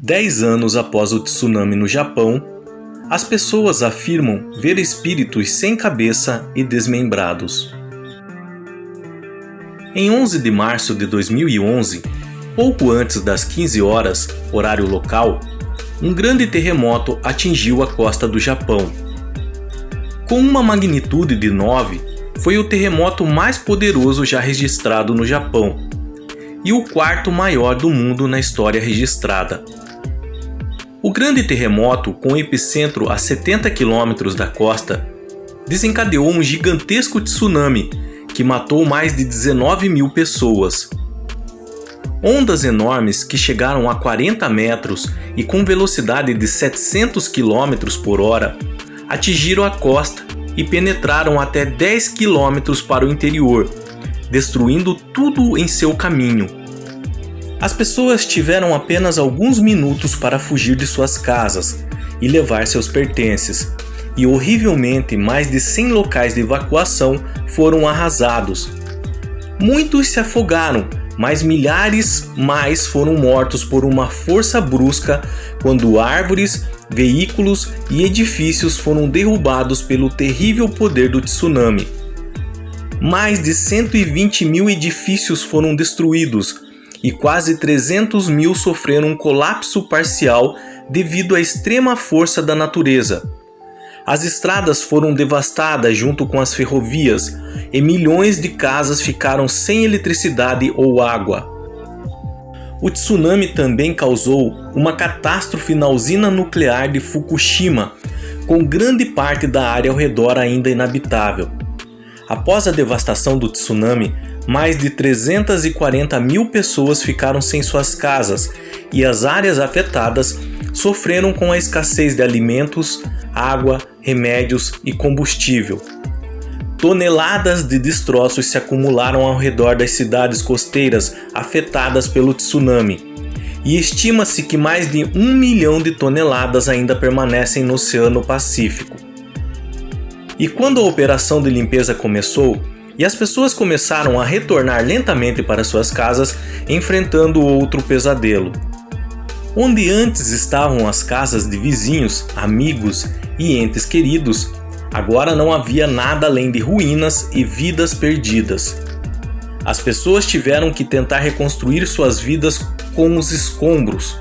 10 anos após o tsunami no Japão, as pessoas afirmam ver espíritos sem cabeça e desmembrados. Em 11 de março de 2011, pouco antes das 15 horas, horário local, um grande terremoto atingiu a costa do Japão. Com uma magnitude de 9, foi o terremoto mais poderoso já registrado no Japão e o quarto maior do mundo na história registrada. O grande terremoto, com epicentro a 70 km da costa, desencadeou um gigantesco tsunami que matou mais de 19 mil pessoas. Ondas enormes que chegaram a 40 metros e com velocidade de 700 km por hora atingiram a costa e penetraram até 10 km para o interior, destruindo tudo em seu caminho. As pessoas tiveram apenas alguns minutos para fugir de suas casas e levar seus pertences, e horrivelmente mais de 100 locais de evacuação foram arrasados. Muitos se afogaram, mas milhares mais foram mortos por uma força brusca quando árvores, veículos e edifícios foram derrubados pelo terrível poder do tsunami. Mais de 120 mil edifícios foram destruídos e quase 300 mil sofreram um colapso parcial devido à extrema força da natureza. As estradas foram devastadas junto com as ferrovias e milhões de casas ficaram sem eletricidade ou água. O tsunami também causou uma catástrofe na usina nuclear de Fukushima, com grande parte da área ao redor ainda inabitável. Após a devastação do tsunami, mais de 340 mil pessoas ficaram sem suas casas e as áreas afetadas sofreram com a escassez de alimentos, água, remédios e combustível. Toneladas de destroços se acumularam ao redor das cidades costeiras afetadas pelo tsunami, e estima-se que mais de 1 milhão de toneladas ainda permanecem no Oceano Pacífico. E quando a operação de limpeza começou, e as pessoas começaram a retornar lentamente para suas casas, enfrentando outro pesadelo. Onde antes estavam as casas de vizinhos, amigos e entes queridos, agora não havia nada além de ruínas e vidas perdidas. As pessoas tiveram que tentar reconstruir suas vidas com os escombros.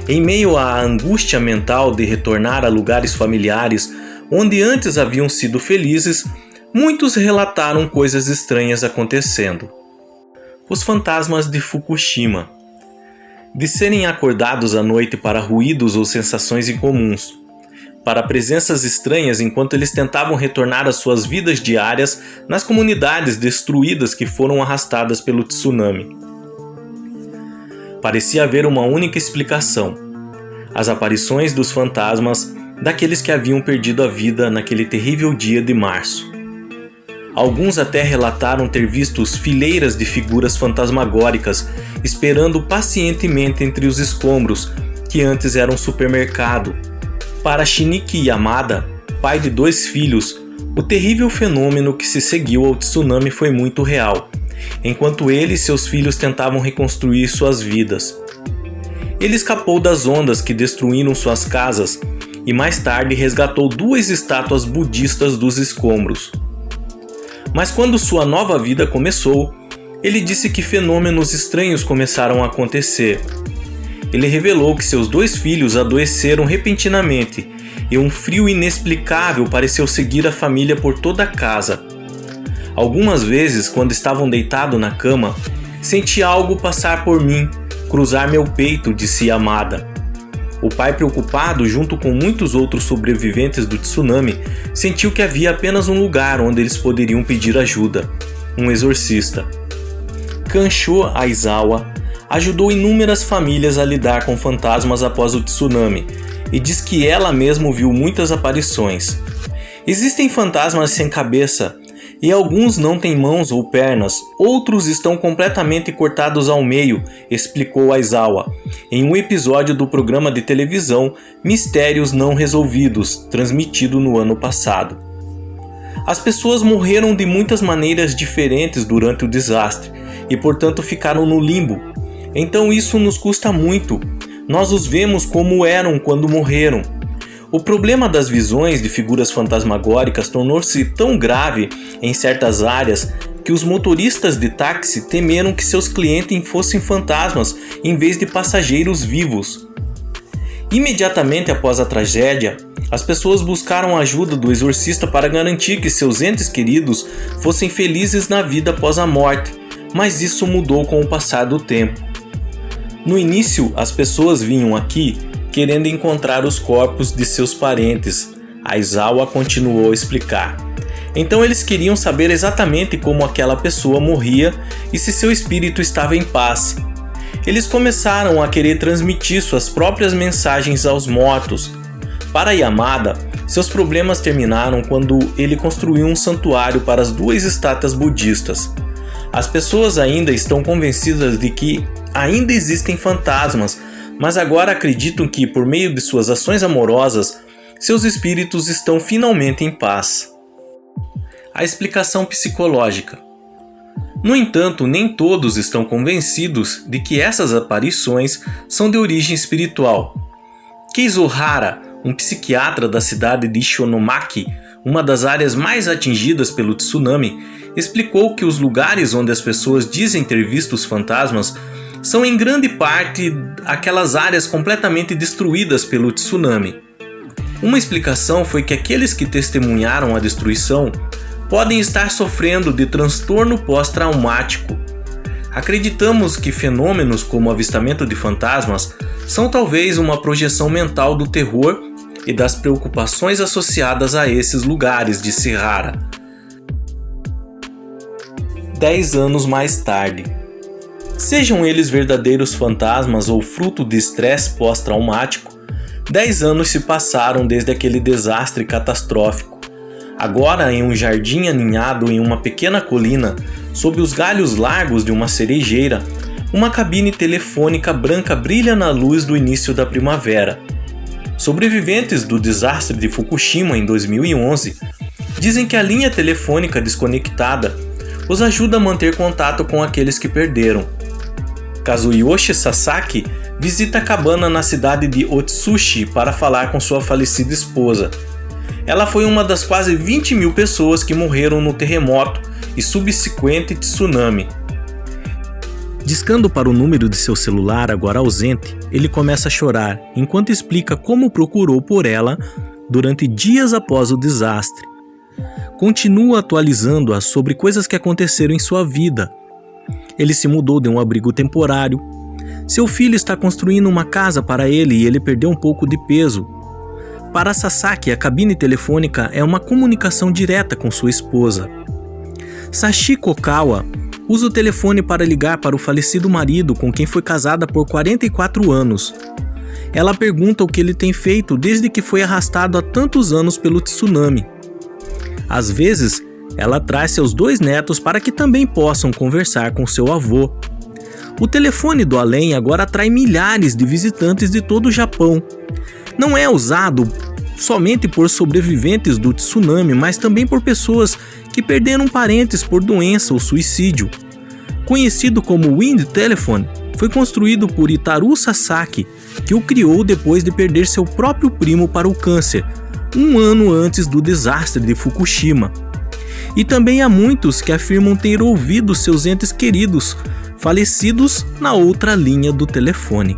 Em meio à angústia mental de retornar a lugares familiares onde antes haviam sido felizes, muitos relataram coisas estranhas acontecendo. Os fantasmas de Fukushima. De serem acordados à noite para ruídos ou sensações incomuns, para presenças estranhas enquanto eles tentavam retornar às suas vidas diárias nas comunidades destruídas que foram arrastadas pelo tsunami. Parecia haver uma única explicação: as aparições dos fantasmas daqueles que haviam perdido a vida naquele terrível dia de março. Alguns até relataram ter visto fileiras de figuras fantasmagóricas esperando pacientemente entre os escombros que antes eram um supermercado. Para Shinichi Yamada, pai de 2 filhos, o terrível fenômeno que se seguiu ao tsunami foi muito real, enquanto ele e seus filhos tentavam reconstruir suas vidas. Ele escapou das ondas que destruíram suas casas e mais tarde resgatou 2 estátuas budistas dos escombros. Mas quando sua nova vida começou, ele disse que fenômenos estranhos começaram a acontecer. Ele revelou que seus 2 filhos adoeceram repentinamente e um frio inexplicável pareceu seguir a família por toda a casa. Algumas vezes, quando estavam deitados na cama, senti algo passar por mim, cruzar meu peito, disse Yamada. O pai, preocupado junto com muitos outros sobreviventes do tsunami, sentiu que havia apenas um lugar onde eles poderiam pedir ajuda: um exorcista. Kansho Aizawa ajudou inúmeras famílias a lidar com fantasmas após o tsunami e diz que ela mesma viu muitas aparições. Existem fantasmas sem cabeça, e alguns não têm mãos ou pernas, outros estão completamente cortados ao meio, explicou Aizawa, em um episódio do programa de televisão Mistérios Não Resolvidos, transmitido no ano passado. As pessoas morreram de muitas maneiras diferentes durante o desastre e, portanto, ficaram no limbo. Então isso nos custa muito. nós os vemos como eram quando morreram. O problema das visões de figuras fantasmagóricas tornou-se tão grave em certas áreas que os motoristas de táxi temeram que seus clientes fossem fantasmas em vez de passageiros vivos. Imediatamente após a tragédia, as pessoas buscaram a ajuda do exorcista para garantir que seus entes queridos fossem felizes na vida após a morte, mas isso mudou com o passar do tempo. No início, as pessoas vinham aqui querendo encontrar os corpos de seus parentes, Aizawa continuou a explicar. Então eles queriam saber exatamente como aquela pessoa morria e se seu espírito estava em paz. Eles começaram a querer transmitir suas próprias mensagens aos mortos. Para Yamada, seus problemas terminaram quando ele construiu um santuário para as 2 estátuas budistas. As pessoas ainda estão convencidas de que ainda existem fantasmas, mas agora acreditam que, por meio de suas ações amorosas, seus espíritos estão finalmente em paz. A explicação psicológica. No entanto, nem todos estão convencidos de que essas aparições são de origem espiritual. Keizo Hara, um psiquiatra da cidade de Ishinomaki, uma das áreas mais atingidas pelo tsunami, explicou que os lugares onde as pessoas dizem ter visto os fantasmas são em grande parte aquelas áreas completamente destruídas pelo tsunami. Uma explicação foi que aqueles que testemunharam a destruição podem estar sofrendo de transtorno pós-traumático. Acreditamos que fenômenos como o avistamento de fantasmas são talvez uma projeção mental do terror e das preocupações associadas a esses lugares, disse Hara. 10 anos mais tarde. Sejam eles verdadeiros fantasmas ou fruto de estresse pós-traumático, 10 anos se passaram desde aquele desastre catastrófico. Agora, em um jardim aninhado em uma pequena colina, sob os galhos largos de uma cerejeira, uma cabine telefônica branca brilha na luz do início da primavera. Sobreviventes do desastre de Fukushima em 2011 dizem que a linha telefônica desconectada os ajuda a manter contato com aqueles que perderam. Kazuyoshi Sasaki visita a cabana na cidade de Otsuchi para falar com sua falecida esposa. Ela foi uma das quase 20 mil pessoas que morreram no terremoto e subsequente tsunami. Discando para o número de seu celular, agora ausente, ele começa a chorar, enquanto explica como procurou por ela durante dias após o desastre. Continua atualizando-a sobre coisas que aconteceram em sua vida. Ele se mudou de um abrigo temporário. Seu filho está construindo uma casa para ele e ele perdeu um pouco de peso. Para Sasaki, a cabine telefônica é uma comunicação direta com sua esposa. Sachiko Kawa usa o telefone para ligar para o falecido marido com quem foi casada por 44 anos. Ela pergunta o que ele tem feito desde que foi arrastado há tantos anos pelo tsunami. Às vezes, ela traz seus 2 netos para que também possam conversar com seu avô. O telefone do além agora atrai milhares de visitantes de todo o Japão. Não é usado somente por sobreviventes do tsunami, mas também por pessoas que perderam parentes por doença ou suicídio. Conhecido como Wind Telephone, foi construído por Itaru Sasaki, que o criou depois de perder seu próprio primo para o câncer, 1 ano antes do desastre de Fukushima. E também há muitos que afirmam ter ouvido seus entes queridos falecidos na outra linha do telefone.